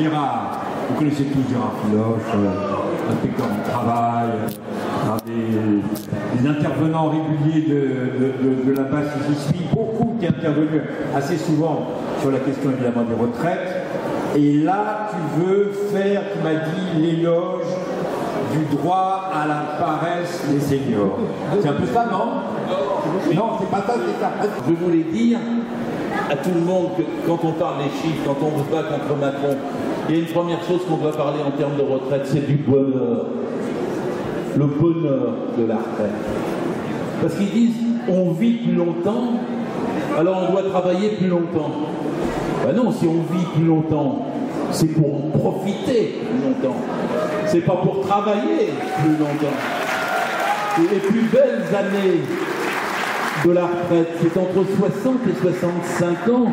Gérard, vous connaissez tous Gérard Filoche, inspecteur du travail, un des intervenants réguliers de la base qui se suit, beaucoup qui est intervenu assez souvent sur la question évidemment des retraites. Et là, tu veux faire, tu m'as dit, l'éloge du droit à la paresse des seniors. C'est un peu ça, non? Non, c'est pas ça, c'est ça. Je voulais dire à tout le monde que quand on parle des chiffres, quand on se bat contre Macron, il y a une première chose qu'on doit parler en termes de retraite, c'est du bonheur. Le bonheur de la retraite. Parce qu'ils disent, on vit plus longtemps, alors on doit travailler plus longtemps. Ben non, si on vit plus longtemps, c'est pour en profiter plus longtemps. C'est pas pour travailler plus longtemps. Et les plus belles années de la retraite, c'est entre 60 et 65 ans.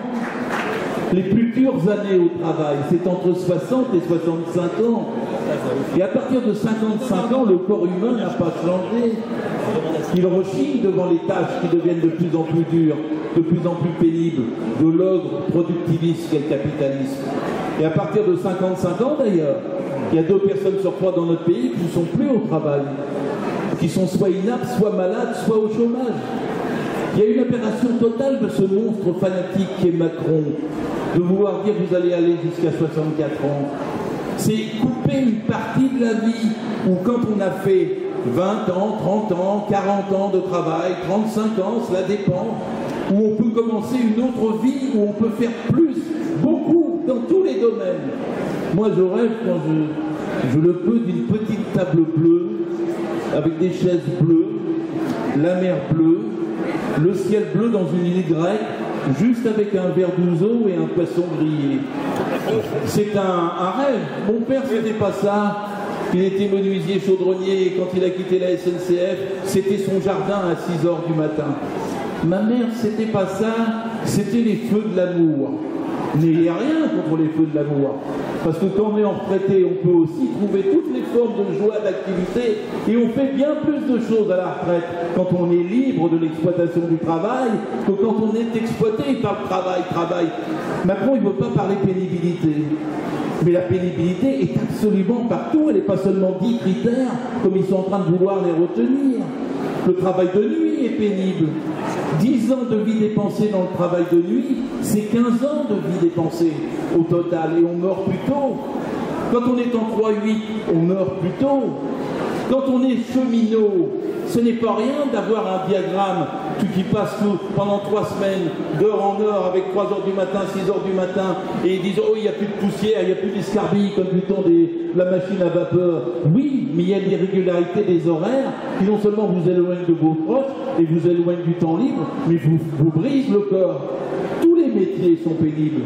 Les plus dures années au travail, c'est entre 60 et 65 ans. Et à partir de 55 ans, le corps humain n'a pas changé. Il rechigne devant les tâches qui deviennent de plus en plus dures, de plus en plus pénibles, de l'ogre productiviste qu'est le capitalisme. Et à partir de 55 ans d'ailleurs, il y a 2 personnes sur 3 dans notre pays qui ne sont plus au travail, qui sont soit inaptes, soit malades, soit au chômage. Il y a une aberration totale de ce monstre fanatique qui est Macron, de vouloir dire vous allez aller jusqu'à 64 ans. C'est couper une partie de la vie où quand on a fait 20 ans, 30 ans, 40 ans de travail, 35 ans, cela dépend, où on peut commencer une autre vie, où on peut faire plus, beaucoup, dans tous les domaines. Moi je rêve quand je le peux d'une petite table bleue, avec des chaises bleues, la mer bleue, le ciel bleu dans une île grecque, juste avec un verre d'ouzo et un poisson grillé. C'est un rêve. Mon père faisait pas ça. Il était menuisier chaudronnier et quand il a quitté la SNCF, c'était son jardin à 6 h du matin. Ma mère, c'était pas ça, c'était les feux de l'amour. Mais il n'y a rien contre les feux de l'amour. Parce que quand on est en retraité, on peut aussi trouver toutes les formes de joie, d'activité, et on fait bien plus de choses à la retraite quand on est libre de l'exploitation du travail que quand on est exploité par le travail. Macron, il ne veut pas parler pénibilité. Mais la pénibilité est absolument partout, elle n'est pas seulement 10 critères, comme ils sont en train de vouloir les retenir. Le travail de nuit est pénible. 10 ans de vie dépensée dans le travail de nuit, c'est 15 ans de vie dépensée au total, et on meurt plus tôt. Quand on est en 3-8, on meurt plus tôt. Quand on est cheminot, ce n'est pas rien d'avoir un diagramme qui passe pendant 3 semaines, d'heure en heure, avec 3 h du matin, 6 h du matin, et ils disent « Oh, il n'y a plus de poussière, il n'y a plus d'escarbille comme du temps de la machine à vapeur. » Oui, mais il y a l'irrégularité des horaires qui non seulement vous éloignent de vos proches et vous éloignent du temps libre, mais vous brisent le corps. Tous les métiers sont pénibles.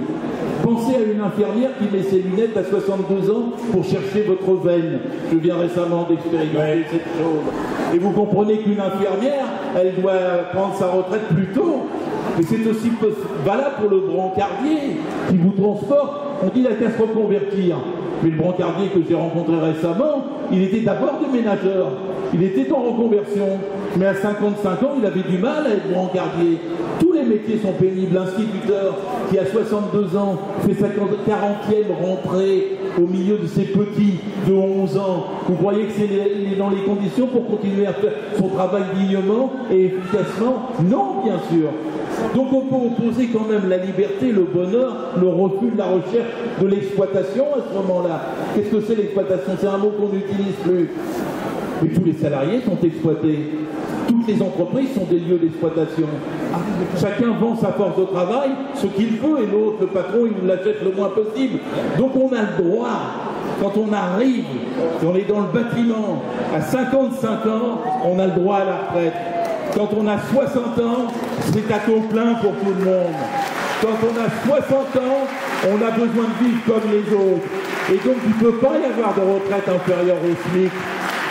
Pensez à une infirmière qui met ses lunettes à 62 ans pour chercher votre veine. Je viens récemment d'expérimenter cette chose. Et vous comprenez qu'une infirmière, elle doit prendre sa retraite plus tôt. Mais c'est aussi valable pour le brancardier qui vous transporte. On dit la qu'à se reconvertir. Mais le brancardier que j'ai rencontré récemment, il était d'abord déménageur. Il était en reconversion. Mais à 55 ans, il avait du mal à être brancardier. Tous les métiers sont pénibles. L'instituteur qui a 62 ans fait sa 40e rentrée au milieu de ses petits de 11 ans. Vous croyez que il est dans les conditions pour continuer à faire son travail dignement et efficacement? Non, bien sûr. Donc on peut opposer quand même la liberté, le bonheur, le refus de la recherche de l'exploitation à ce moment-là. Qu'est-ce que c'est l'exploitation? C'est un mot qu'on n'utilise plus. Mais tous les salariés sont exploités. Toutes les entreprises sont des lieux d'exploitation. Chacun vend sa force de travail, ce qu'il veut, et l'autre, le patron, il nous l'achète le moins possible. Donc on a le droit, quand on arrive, on est dans le bâtiment, à 55 ans, on a le droit à la retraite. Quand on a 60 ans, c'est à taux plein pour tout le monde. Quand on a 60 ans, on a besoin de vivre comme les autres. Et donc il ne peut pas y avoir de retraite inférieure au SMIC.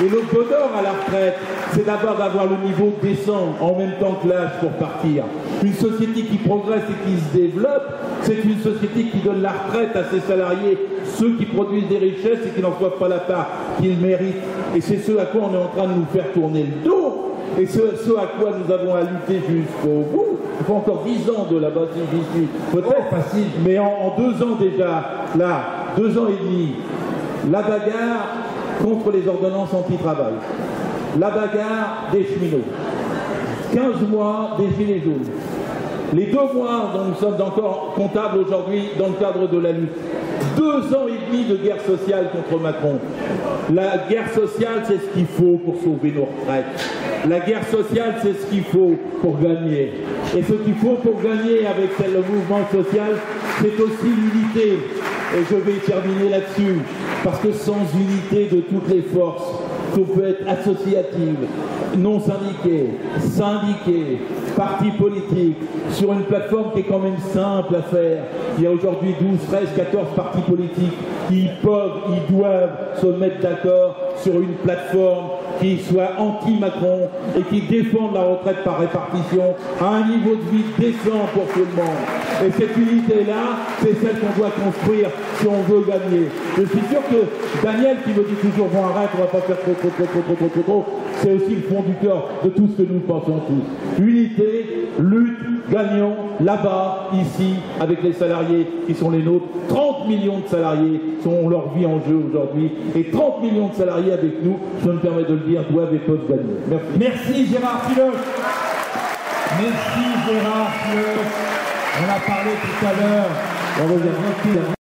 Et le bonheur à la retraite, c'est d'avoir le niveau décent en même temps que l'âge pour partir. Une société qui progresse et qui se développe, c'est une société qui donne la retraite à ses salariés, ceux qui produisent des richesses et qui n'en reçoivent pas la part qu'ils méritent. Et c'est ce à quoi on est en train de nous faire tourner le dos. Et ce à quoi nous avons à lutter jusqu'au bout. Il faut encore 10 ans de la base j'y suis. Peut-être facile, mais en 2 ans déjà, là, 2 ans et demi, la bagarre contre les ordonnances anti-travail, la bagarre des cheminots, 15 mois des gilets jaunes, les 2 mois dont nous sommes encore comptables aujourd'hui dans le cadre de la lutte, 2 ans et demi de guerre sociale contre Macron. La guerre sociale, c'est ce qu'il faut pour sauver nos retraites. La guerre sociale, c'est ce qu'il faut pour gagner. Et ce qu'il faut pour gagner avec le mouvement social, c'est aussi l'unité. Et je vais terminer là-dessus, parce que sans unité de toutes les forces, qu'on peut être associative, non syndiquée, syndiquée, parti politique, sur une plateforme qui est quand même simple à faire. Il y a aujourd'hui 12, 13, 14 partis politiques qui ils doivent se mettre d'accord sur une plateforme qui soit anti-Macron et qui défende la retraite par répartition à un niveau de vie décent pour tout le monde. Et cette unité-là, c'est celle qu'on doit construire si on veut gagner. Je suis sûr que Daniel, qui me dit toujours bon arrête, on va pas faire trop, c'est aussi le fond du cœur de tout ce que nous pensons tous. Unité, lutte, gagnons, là-bas, ici, avec les salariés qui sont les nôtres. 30 millions de salariés sont leur vie en jeu aujourd'hui. Et 30 millions de salariés avec nous, je me permets de le dire, doivent et peuvent gagner. Merci. Merci Gérard Fileux. Merci Gérard Fileux. On a parlé tout à l'heure.